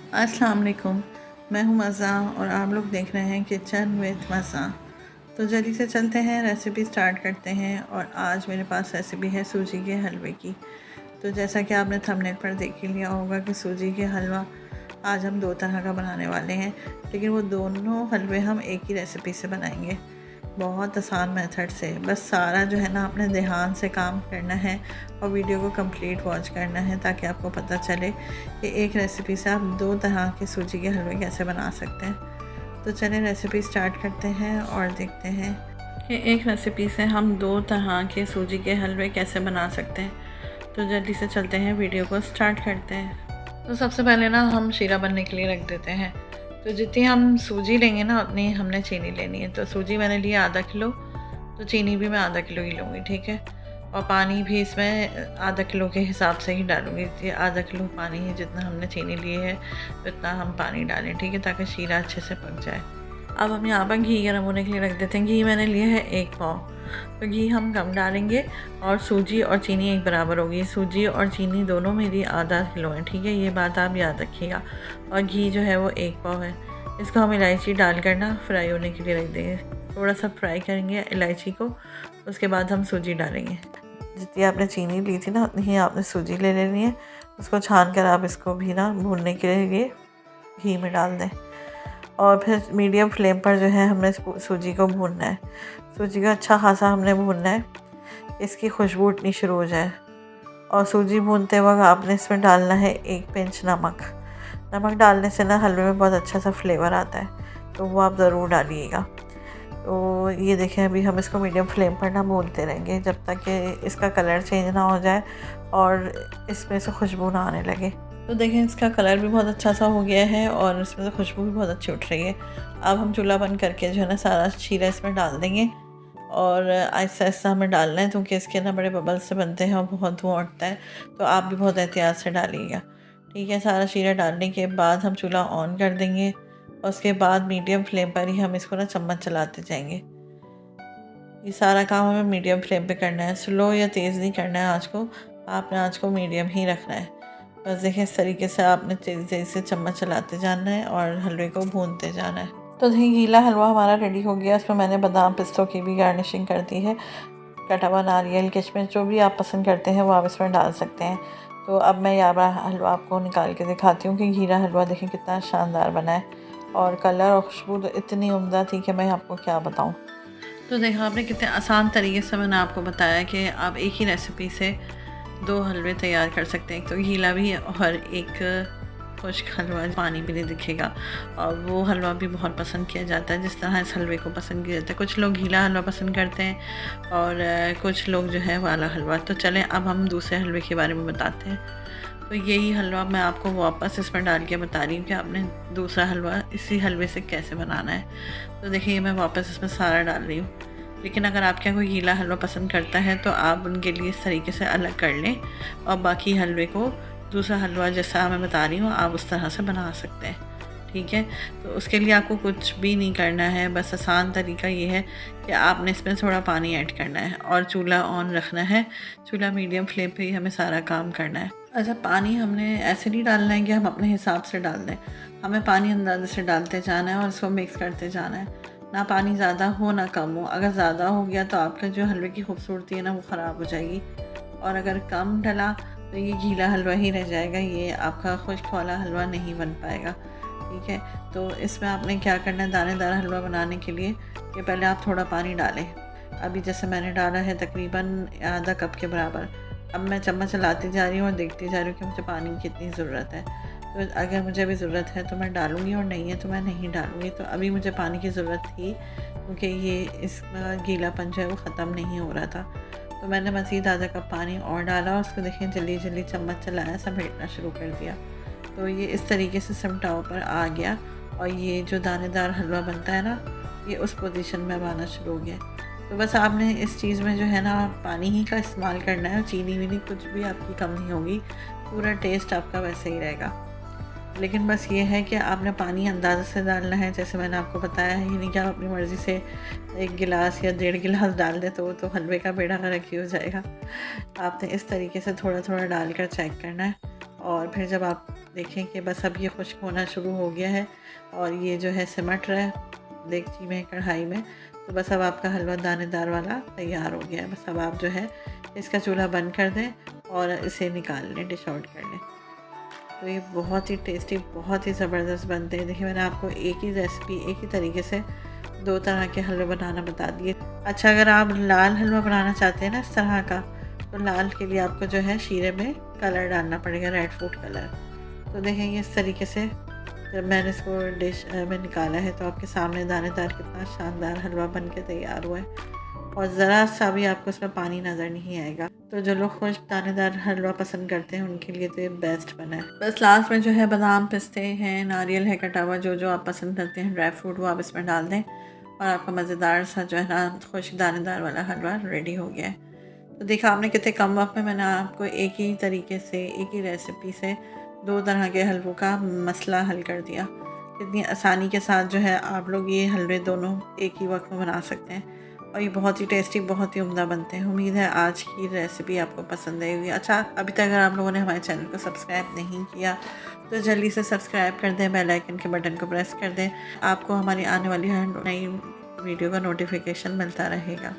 अस्सलाम वालेकुम। मैं हूँ मज़ा और आप लोग देख रहे हैं किचन विद मज़ा। तो जल्दी से चलते हैं, रेसिपी स्टार्ट करते हैं। और आज मेरे पास रेसिपी है सूजी के हलवे की। तो जैसा कि आपने थंबनेल पर देख ही लिया होगा कि सूजी के हलवा आज हम 2 तरह का बनाने वाले हैं, लेकिन वो दोनों हलवे हम एक ही रेसिपी से बनाएंगे, बहुत आसान मेथड से। बस सारा जो है ना अपने ध्यान से काम करना है और वीडियो को कंप्लीट वॉच करना है, ताकि आपको पता चले कि एक रेसिपी से आप 2 तरह के सूजी के हलवे कैसे बना सकते हैं। तो चलें रेसिपी स्टार्ट करते हैं और देखते हैं कि एक रेसिपी से हम 2 तरह के सूजी के हलवे कैसे बना सकते हैं। तो जल्दी से चलते हैं, वीडियो को स्टार्ट करते हैं। तो सबसे पहले ना हम शीरा बनने के लिए रख देते हैं। तो जितनी हम सूजी लेंगे ना उतनी हमने चीनी लेनी है। तो सूजी मैंने लिया आधा किलो, तो चीनी भी मैं आधा किलो ही लूँगी, ठीक है। और पानी भी इसमें आधा किलो के हिसाब से ही डालूँगी। ये आधा किलो पानी है, जितना हमने चीनी ली है उतना हम पानी डालें, ठीक है, ताकि शीरा अच्छे से पक जाए। अब हम यहाँ पर घी गर्म होने के लिए रख देते हैं। घी मैंने लिया है 1 पाव, तो घी हम कम डालेंगे और सूजी और चीनी एक बराबर होगी। सूजी और चीनी दोनों मेरी आधा किलो है, ठीक है, ये बात आप याद रखिएगा। और घी जो है वो 1 पाव है। इसको हम इलायची डालकर ना फ्राई होने के लिए रख देंगे। थोड़ा सा फ्राई करेंगे इलायची को, उसके बाद हम सूजी डालेंगे। जितनी आपने चीनी ली थी ना उतनी ही आपने सूजी ले लेनी है। उसको छान कर आप इसको भी ना भूनने के लिए घी में डाल दें। और फिर मीडियम फ्लेम पर जो है हमने सूजी को भूनना है। सूजी को अच्छा खासा हमने भूनना है, इसकी खुशबू उठनी शुरू हो जाए। और सूजी भूनते वक्त आपने इसमें डालना है 1 पिंच नमक। नमक डालने से ना हलवे में बहुत अच्छा सा फ्लेवर आता है, तो वो आप ज़रूर डालिएगा। तो ये देखें, अभी हम इसको मीडियम फ्लेम पर ना भूनते रहेंगे जब तक कि इसका कलर चेंज ना हो जाए और इसमें से खुशबू ना आने लगे। तो देखें इसका कलर भी बहुत अच्छा सा हो गया है और इसमें से खुशबू भी बहुत अच्छी उठ रही है। अब हम चूल्हा बंद करके जो है ना सारा शीरा इसमें डाल देंगे और आहिस्ता आहिस्ता हमें डालना है, क्योंकि इसके ना बड़े बबल्स से बनते हैं और बहुत धुआं उठता है। तो आप भी बहुत एहतियात से डालिएगा, ठीक है। सारा शीरा डालने के बाद हम चूल्हा ऑन कर देंगे और उसके बाद मीडियम फ्लेम पर ही हम इसको ना चम्मच चलाते जाएंगे। ये सारा काम हमें मीडियम फ्लेम पे करना है, स्लो या तेज़ नहीं करना है आँच को। आपने आँच को मीडियम ही रखना है। बस देखिए इस तरीके से आपने तेज़ी तेज़ी से चम्मच चलाते जाना है और हलवे को भूनते जाना है। तो देखिए गीला हलवा हमारा रेडी हो गया। इसमें मैंने बादाम पिस्तों की भी गार्निशिंग कर दी है। कटा हुआ नारियल, किशमिश, जो भी आप पसंद करते हैं वो आप इसमें डाल सकते हैं। तो अब मैं यहाँ पर हलवा आपको निकाल के दिखाती हूँ कि गीला हलवा देखें कितना शानदार बना है और कलर और खुशबू तो इतनी उम्दा थी कि मैं आपको क्या बताऊँ। तो देखा आपने कितने आसान तरीके से मैंने आपको बताया कि आप एक ही रेसिपी से 2 हलवे तैयार कर सकते हैं। एक तो गीला भी और एक खुश्क हलवा, पानी भी नहीं दिखेगा। और वो हलवा भी बहुत पसंद किया जाता है जिस तरह इस हलवे को पसंद किया जाता है। कुछ लोग गीला हलवा पसंद करते हैं और कुछ लोग जो है वाला हलवा। तो चलें अब हम दूसरे हलवे के बारे में बताते हैं। तो यही हलवा मैं आपको वापस इसमें डाल के बता रही हूँ कि आपने दूसरा हलवा इसी हलवे से कैसे बनाना है। तो देखिए मैं वापस इसमें सारा डाल रही हूँ। लेकिन अगर आपके यहाँ कोई गीला हलवा पसंद करता है तो आप उनके लिए इस तरीके से अलग कर लें और बाकी हलवे को दूसरा हलवा जैसा मैं बता रही हूँ आप उस तरह से बना सकते हैं, ठीक है। तो उसके लिए आपको कुछ भी नहीं करना है, बस आसान तरीका ये है कि आपने इसमें थोड़ा पानी ऐड करना है और चूल्हा ऑन रखना है। चूल्हा मीडियम फ्लेम पे ही हमें सारा काम करना है। अच्छा, पानी हमने ऐसे नहीं डालना है कि हम अपने हिसाब से डाल दें। हमें पानी अंदाजे से डालते जाना है और इसको मिक्स करते जाना है। ना पानी ज़्यादा हो ना कम हो। अगर ज़्यादा हो गया तो आपका जो हलवे की खूबसूरती है ना वो ख़राब हो जाएगी, और अगर कम डला तो ये गीला हलवा ही रह जाएगा, ये आपका खुश्क वाला हलवा नहीं बन पाएगा, ठीक है। तो इसमें आपने क्या करना है, दानेदार हलवा बनाने के लिए कि पहले आप थोड़ा पानी डालें। अभी जैसे मैंने डाला है तकरीबन आधा कप के बराबर। अब मैं चम्मच चलाती जा रही हूँ और देखती जा रही हूँ कि मुझे पानी की कितनी ज़रूरत है। तो अगर मुझे अभी ज़रूरत है तो मैं डालूँगी और नहीं है तो मैं नहीं डालूँगी। तो अभी मुझे पानी की ज़रूरत थी क्योंकि ये इसका गीलापन जो है वो ख़त्म नहीं हो रहा था। तो मैंने मज़ीद आधा कप पानी और डाला और उसको देखें जल्दी जल्दी चम्मच चलाया, समेटना शुरू कर दिया। तो ये इस तरीके से सिमटाव पर आ गया और ये जो दानेदार हलवा बनता है ना ये उस पोजीशन में अब आना शुरू हो गया। तो बस आपने इस चीज़ में जो है ना पानी ही का इस्तेमाल करना है, चीनी वीनी कुछ भी आपकी कम नहीं होगी, पूरा टेस्ट आपका वैसे ही रहेगा। लेकिन बस ये है कि आपने पानी अंदाज़े से डालना है, जैसे मैंने आपको बताया है। ये नहीं कि आप अपनी मर्ज़ी से 1 गिलास या 1.5 गिलास डाल दें तो वो तो हलवे का बेड़ा गर्क ही हो जाएगा। आपने इस तरीके से थोड़ा थोड़ा डाल कर चेक करना है और फिर जब आप देखें कि बस अब ये खुश्क होना शुरू हो गया है और ये जो है सिमट रहा है देगची में, कढ़ाई में। तो बस अब आपका हलवा दानेदार वाला तैयार हो गया है। बस अब आप जो है इसका चूल्हा बंद कर दें और इसे निकाल लें, डिश आउट कर लें। तो ये बहुत ही टेस्टी, बहुत ही ज़बरदस्त बनते हैं। देखिए मैंने आपको एक ही रेसिपी, एक ही तरीके से 2 तरह के हलवे बनाना बता दिए। अच्छा, अगर आप लाल हलवा बनाना चाहते हैं ना इस तरह का, तो लाल के लिए आपको जो है शीरे में कलर डालना पड़ेगा, रेड फूड कलर। तो देखेंगे इस तरीके से जब मैंने इसको डिश में निकाला है तो आपके सामने दानेदार कितना शानदार हलवा बन के तैयार हुआ है और ज़रा सा भी आपको इसमें पानी नज़र नहीं आएगा। तो जो लोग खुश्क दानेदार हलवा पसंद करते हैं उनके लिए तो ये बेस्ट बना है। बस लास्ट में जो है बादाम, पिस्ते हैं, नारियल है कटा हुआ, जो जो आप पसंद करते हैं ड्राई फ्रूट, वो आप इसमें डाल दें और आपका मज़ेदार सा जो है ना खुश्क दानेदार वाला हलवा रेडी हो गया है। तो देखा आपने कितने कम वक्त में मैंने आपको एक ही तरीके से, एक ही रेसिपी से 2 तरह के हलवों का मसला हल कर दिया। कितनी आसानी के साथ जो है आप लोग ये हलवे दोनों एक ही वक्त में बना सकते हैं और ये बहुत ही टेस्टी, बहुत ही उम्दा बनते हैं। उम्मीद है आज की रेसिपी आपको पसंद आई होगी। अच्छा, अभी तक अगर आप लोगों ने हमारे चैनल को सब्सक्राइब नहीं किया तो जल्दी से सब्सक्राइब कर दें, बेल आइकन के बटन को प्रेस कर दें। आपको हमारी आने वाली हर नई वीडियो का नोटिफिकेशन मिलता रहेगा।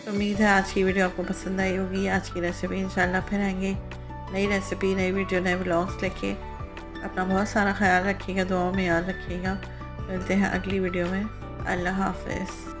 तो उम्मीद है आज की वीडियो आपको पसंद आई होगी। आज की रेसिपी इंशाल्लाह फिर आएंगे नई रेसिपी, नई वीडियो, नए व्लॉग्स लेके। अपना बहुत सारा ख्याल रखिएगा, दुआओं में याद रखिएगा। मिलते हैं अगली वीडियो में। अल्लाह हाफ़िज़।